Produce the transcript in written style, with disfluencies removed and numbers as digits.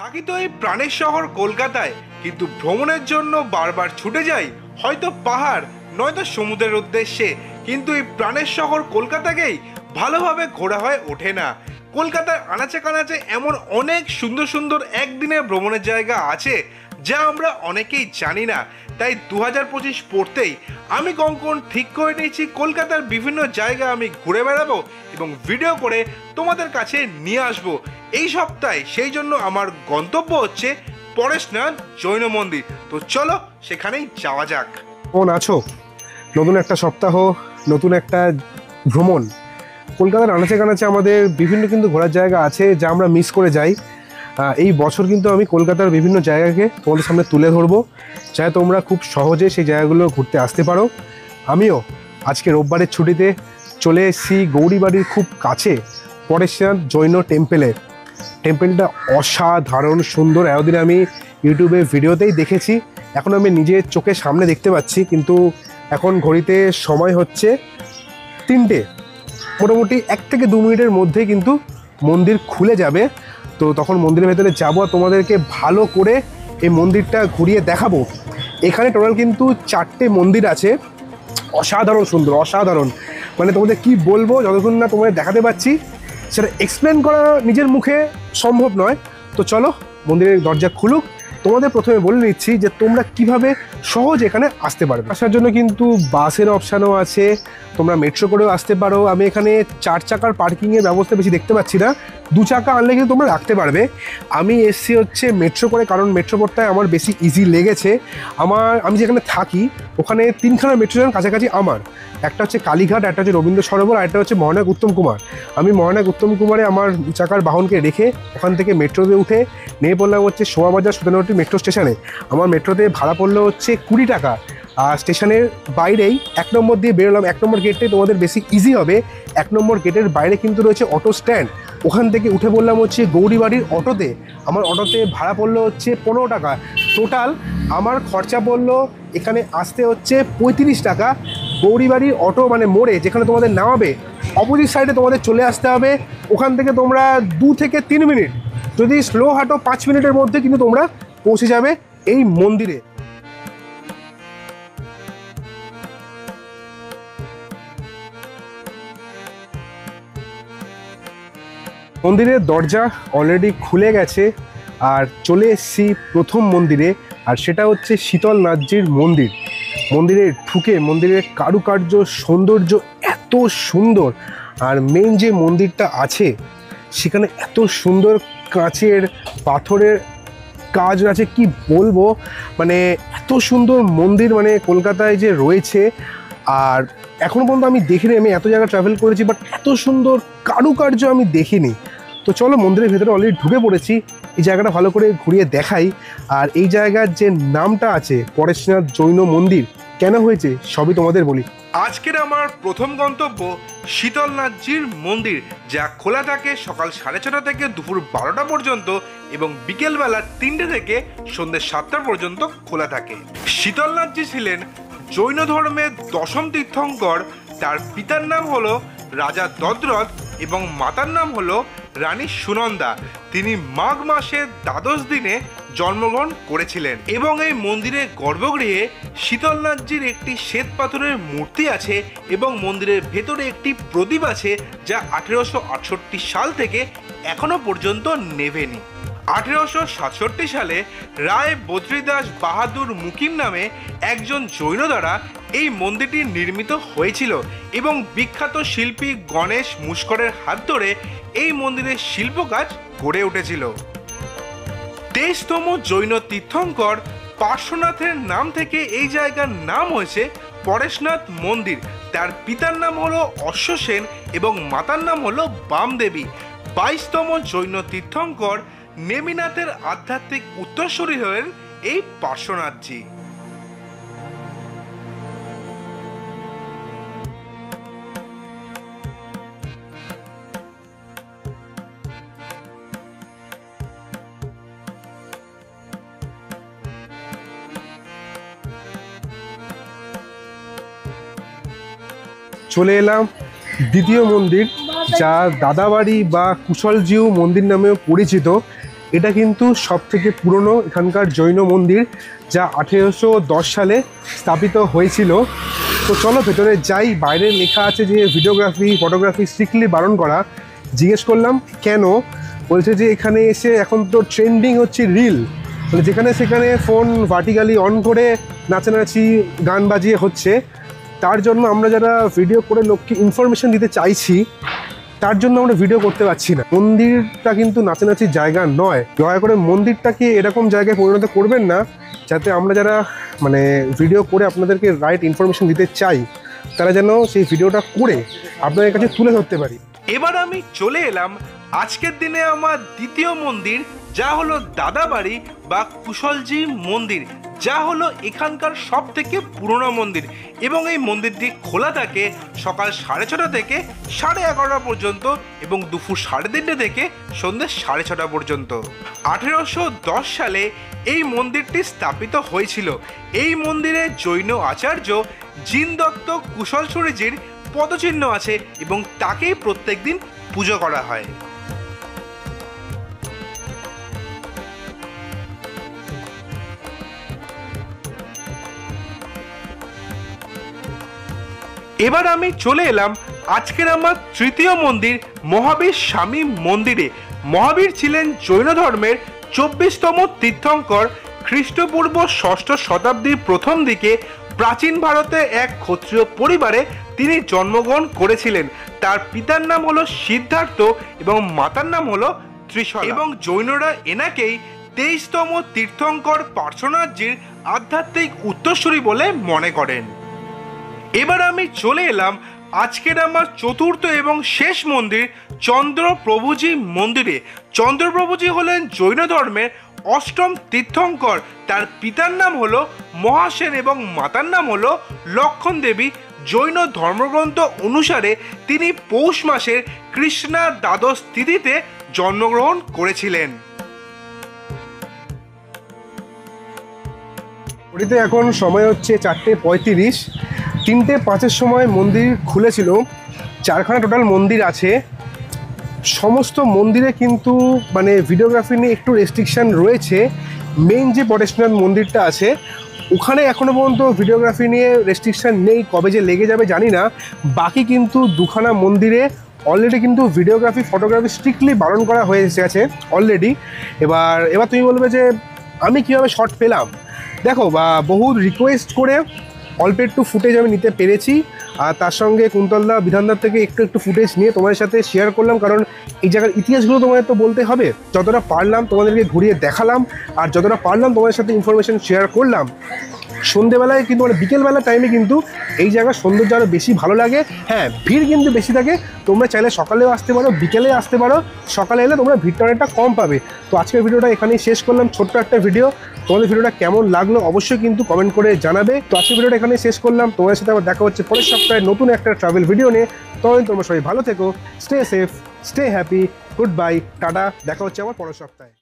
থাকি তো এই প্রাণের শহর কলকাতায়, কিন্তু ভ্রমণের জন্য বারবার ছুটে যাই হয়তো পাহাড় নয়তো সমুদ্রের উদ্দেশ্যে, কিন্তু এই প্রাণের শহর কলকাতাকেই ভালোভাবে ঘোরা হয়ে ওঠে না। কলকাতার আনাচে কানাচে এমন অনেক সুন্দর সুন্দর একদিনের ভ্রমণের জায়গা আছে যা আমরা অনেকেই জানি না। তাই 2025 পড়তেই আমি কঙ্কন ঠিক করে নিয়েছি কলকাতার বিভিন্ন জায়গা আমি ঘুরে বেড়াবো এবং ভিডিও করে তোমাদের কাছে নিয়ে আসবো এই সপ্তাহে। সেই জন্য আমার গন্তব্য হচ্ছে পরেশনাথ জৈন মন্দির। তো চলো সেখানেই যাওয়া যাক। কেমন আছো? নতুন একটা সপ্তাহ, নতুন একটা ভ্রমণ। কলকাতার আনাচে কানাচে আমাদের বিভিন্ন কিন্তু ঘোরার জায়গা আছে যা আমরা মিস করে যাই। এই বছর কিন্তু আমি কলকাতার বিভিন্ন জায়গাকে তোমাদের সামনে তুলে ধরবো, চাই তোমরা খুব সহজে সেই জায়গাগুলো ঘুরতে আসতে পারো। আমিও আজকে রোববারের ছুটিতে চলে এসেছি গৌরীবাড়ির খুব কাছে পরেশনাথ জৈন টেম্পেলটা অসাধারণ সুন্দর। এতদিন আমি ইউটিউবে ভিডিওতেই দেখেছি, এখন আমি নিজের চোখের সামনে দেখতে পাচ্ছি। কিন্তু এখন ঘড়িতে সময় হচ্ছে 3টে, মোটামুটি 1 থেকে 2 মিনিটের মধ্যে কিন্তু মন্দির খুলে যাবে। তো তখন মন্দিরের ভেতরে যাবো আর তোমাদেরকে ভালো করে এই মন্দিরটা ঘুরিয়ে দেখাবো। এখানে টোটাল কিন্তু 4টে মন্দির আছে, অসাধারণ সুন্দর, অসাধারণ। মানে তোমাদের কি বলবো, যতক্ষণ না তোমাদের দেখাতে পাচ্ছি সেটা এক্সপ্লেন করা নিজের মুখে সম্ভব নয়। তো চলো মন্দিরের দরজা খুলুক। তোমাদের প্রথমে বলে নিচ্ছি যে তোমরা কিভাবে সহজ এখানে আসতে পারবে। আসার জন্য কিন্তু বাসের অপশানও আছে, তোমরা মেট্রো করেও আসতে পারো। আমি এখানে 4 চাকার পার্কিংয়ের ব্যবস্থা বেশি দেখতে পাচ্ছি না, 2 চাকা আনলে কিন্তু তোমরা রাখতে পারবে। আমি এসছি হচ্ছে মেট্রো করে, কারণ মেট্রো পড়তে আমার বেশি ইজি লেগেছে। আমি যেখানে থাকি ওখানে 3খানা মেট্রো স্টেশন কাছাকাছি আমার। একটা হচ্ছে কালীঘাট, একটা হচ্ছে রবীন্দ্র সরোবর, আর একটা হচ্ছে মহানায়ক উত্তম কুমার। আমি মহানায়ক উত্তম কুমারে আমার 2 চাকার বাহনকে রেখে ওখান থেকে মেট্রোতে উঠে নিয়ে পড়লাম হচ্ছে শোভাবাজার সুধানগরী মেট্রো স্টেশনে। আমার মেট্রোতে ভাড়া পড়লো হচ্ছে 20 টাকা। আর স্টেশনের বাইরেই 1 নম্বর দিয়ে বেরোলাম। 1 নম্বর গেটটাই তোমাদের বেশি ইজি হবে। 1 নম্বর গেটের বাইরে কিন্তু রয়েছে অটো স্ট্যান্ড, ওখান থেকে উঠে পড়লাম হচ্ছে গৌরীবাড়ির অটোতে। আমার অটোতে ভাড়া পড়লো হচ্ছে 15 টাকা। টোটাল আমার খরচা পড়লো এখানে আসতে হচ্ছে 35 টাকা। গৌরীবাড়ির অটো মানে মোড়ে যেখানে তোমাদের নামাবে অপোজিট সাইডে তোমাদের চলে আসতে হবে। ওখান থেকে তোমরা 2 থেকে 3 মিনিট, যদি স্লো হাঁটো 5 মিনিটের মধ্যে কিন্তু তোমরা পৌঁছে যাবে এই মন্দিরে। মন্দিরের দরজা অলরেডি খুলে গেছে আর চলে এসেছি প্রথম মন্দিরে, আর সেটা হচ্ছে শীতলনাথজির মন্দির। মন্দিরে ঢুকে মন্দিরের কারুকার্য সৌন্দর্য এত সুন্দর, আর মেইন যে মন্দিরটা আছে সেখানে এত সুন্দর কাঁচের পাথরের কাজ আছে, কি বলবো। মানে এত সুন্দর মন্দির মানে কলকাতায় যে রয়েছে আর এখনো পর্যন্ত আমি দেখিনি। আমি এত জায়গা ট্রাভেল করেছি বাট এত সুন্দর কারুকার্য আমি দেখিনি। তো চলো মন্দিরের ভেতরে অলরেডি ঢুকে পড়েছি, এই জায়গাটা ভালো করে ঘুরিয়ে দেখাই। আর এই জায়গার যে নামটা আছে পরেশনাথ জৈন মন্দির কেন হয়েছে সবই তোমাদের বলি। আজকের আমার প্রথম গন্তব্য শীতলনাথজির মন্দির, যা খোলা থাকে সকাল 6:30 থেকে দুপুর 12টা পর্যন্ত এবং বিকেলবেলা 3টে থেকে সন্ধ্যে 7টা পর্যন্ত খোলা থাকে। শীতলনাথজি ছিলেন জৈন ধর্মের 10ম তীর্থঙ্কর। তার পিতার নাম হলো রাজা দদরথ এবং মাতার নাম হলো রানী সুনন্দা। তিনি মাঘ মাসের দ্বাদশ দিনে জন্মগ্রহণ করেছিলেন এবং এই মন্দিরের গর্ভগৃহে শীতলনাথজির একটি শ্বেত পাথরের মূর্তি আছে এবং মন্দিরের ভেতরে একটি প্রদীপ আছে যা 1868 সাল থেকে এখনো পর্যন্ত নেভেনি। 1867 সালে রায় বদ্রীদাস বাহাদুর মুকিম নামে একজন জৈন দ্বারা এই মন্দিরটি নির্মিত হয়েছিল এবং বিখ্যাত শিল্পী গণেশ মুস্করের হাত ধরে এই মন্দিরের শিল্পকাজ গড়ে উঠেছিল। 23তম জৈন তীর্থঙ্কর পার্শ্বনাথের নাম থেকে এই জায়গার নাম হয়েছে পরেশনাথ মন্দির। তার পিতার নাম হলো অশ্বসেন এবং মাতার নাম হলো বামদেবী। 22তম জৈন তীর্থঙ্কর নেমিনাথের আধ্যাত্মিক উত্তরসূরি হলেন এই পার্শ্বনাথজি। চলে এলাম দ্বিতীয় মন্দির, যা দাদাবাড়ি বা কুশলজিউ মন্দির নামেও পরিচিত। এটা কিন্তু সব থেকে পুরনো এখানকার জৈন মন্দির, যা 1810 সালে স্থাপিত হয়েছিল। তো চলো ভেতরে যাই। বাইরে লেখা আছে যে ভিডিওগ্রাফি ফটোগ্রাফি স্ট্রিক্টলি বারণ করা। জিজ্ঞেস করলাম কেন, বলছে যে এখানে এসে এখন তো ট্রেন্ডিং হচ্ছে রিল, মানে যেখানে সেখানে ফোন ভার্টিক্যালি অন করে নাচানাচি গান বাজিয়ে হচ্ছে। তার জন্য আমরা যারা ভিডিও করে লোককে ইনফরমেশন দিতে চাইছি, তার জন্য আমরা ভিডিও করতে পারছি না। মন্দিরটা কিন্তু নাচানাচির জায়গা নয়। দয়া করে মন্দিরটাকে এরকম জায়গায় পরিণত করবেন না, যাতে আমরা যারা মানে ভিডিও করে আপনাদেরকে রাইট ইনফরমেশন দিতে চাই, তারা যেন সেই ভিডিওটা করে আপনাদের কাছে তুলে ধরতে পারি। এবার আমি চলে এলাম আজকের দিনে আমার দ্বিতীয় মন্দির, যা হলো দাদাবাড়ি বা কুশলজি মন্দির, যা হলো এখানকার সব থেকে পুরনো মন্দির। এবং এই মন্দিরটি খোলা থাকে সকাল 6:30 থেকে 11:30 পর্যন্ত এবং দুপুর 3:30 থেকে সন্ধ্যে 6:30 পর্যন্ত। 1810 সালে এই মন্দিরটি স্থাপিত হয়েছিল। এই মন্দিরে জৈন আচার্য জিন দত্ত কুশলছড়িজির পদচিহ্ন আছে এবং তাকেই প্রত্যেকদিন পুজো করা হয়। এবার আমি চলে এলাম আজকের আমার তৃতীয় মন্দির মহাবীর স্বামী মন্দিরে। মহাবীর ছিলেন জৈন ধর্মের 24তম তীর্থঙ্কর। খ্রিস্টপূর্ব 6ষ্ঠ শতাব্দীর প্রথম দিকে প্রাচীন ভারতে এক ক্ষত্রিয় পরিবারে তিনি জন্মগ্রহণ করেছিলেন। তার পিতার নাম হলো সিদ্ধার্থ এবং মাতার নাম হলো ত্রিশলা। এবং জৈনরা এনাকেই 23তম তীর্থঙ্কর পার্শ্বনাথজির আধ্যাত্মিক উত্তরসূরি বলে মনে করেন। এবার আমি চলে এলাম আজকের আমার চতুর্থ এবং শেষ মন্দির চন্দ্রপ্রভুজি মন্দিরে। চন্দ্রপ্রভুজি হলেন জৈন ধর্মের 8ম তীর্থঙ্কর। তার পিতার নাম হলো মহাসেন এবং মাতার নাম হলো লক্ষণ দেবী। জৈন ধর্মগ্রন্থ অনুসারে তিনি পৌষ মাসের কৃষ্ণা দ্বাদশ তিথিতে জন্মগ্রহণ করেছিলেন। ঘড়িতে এখন সময় হচ্ছে 4:35। 3:05 সময় মন্দির খুলেছিল। 4খানা টোটাল মন্দির আছে। সমস্ত মন্দিরে কিন্তু মানে ভিডিওগ্রাফি নিয়ে একটু রেস্ট্রিকশান রয়েছে। মেইন যে পটেশ্বরনাথ মন্দিরটা আছে, ওখানে এখনও পর্যন্ত ভিডিওগ্রাফি নিয়ে রেস্ট্রিকশান নেই। কবে যে লেগে যাবে জানি না। বাকি কিন্তু 2খানা মন্দিরে অলরেডি কিন্তু ভিডিওগ্রাফি ফটোগ্রাফি স্ট্রিক্টলি বারণ করা হয়ে গেছে অলরেডি। এবার তুমি বলবে যে আমি কীভাবে শট পেলাম। দেখো, বহু রিকোয়েস্ট করে অল্প একটু ফুটেজ আমি নিতে পেরেছি, আর তার সঙ্গে কুন্তলদা বিধানদার থেকে একটু ফুটেজ নিয়ে তোমাদের সাথে শেয়ার করলাম। কারণ এই জায়গার ইতিহাসগুলো তোমাদের তো বলতে হবে। যতটা পারলাম তোমাদেরকে ঘুরিয়ে দেখালাম, আর যতটা পারলাম তোমাদের সাথে ইনফরমেশন শেয়ার করলাম। সন্ধেবেলায় কিন্তু মানে বিকেলবেলা টাইমে কিন্তু এই জায়গার সৌন্দর্য আরও বেশি ভালো লাগে। হ্যাঁ, ভিড় কিন্তু বেশি থাকে। তোমরা চাইলে সকালেও আসতে পারো, বিকেলে আসতে পারো। সকালে এলে তোমরা ভিড়টা অনেকটা কম পাবে। তো আজকের ভিডিওটা এখানেই শেষ করলাম, ছোট্ট একটা ভিডিও। তোমাদের ভিডিওটা কেমন লাগলো অবশ্যই কিন্তু কমেন্ট করে জানাবে। তো আজকের ভিডিওটা এখানেই শেষ করলাম। তোমাদের সাথে আবার দেখা হচ্ছে পরের সপ্তাহে নতুন একটা ট্রাভেল ভিডিও নিয়ে। তখন তোমরা সবাই ভালো থেকো, stay safe, stay happy, good bye, tata. দেখা হচ্ছে আবার পরের সপ্তাহে।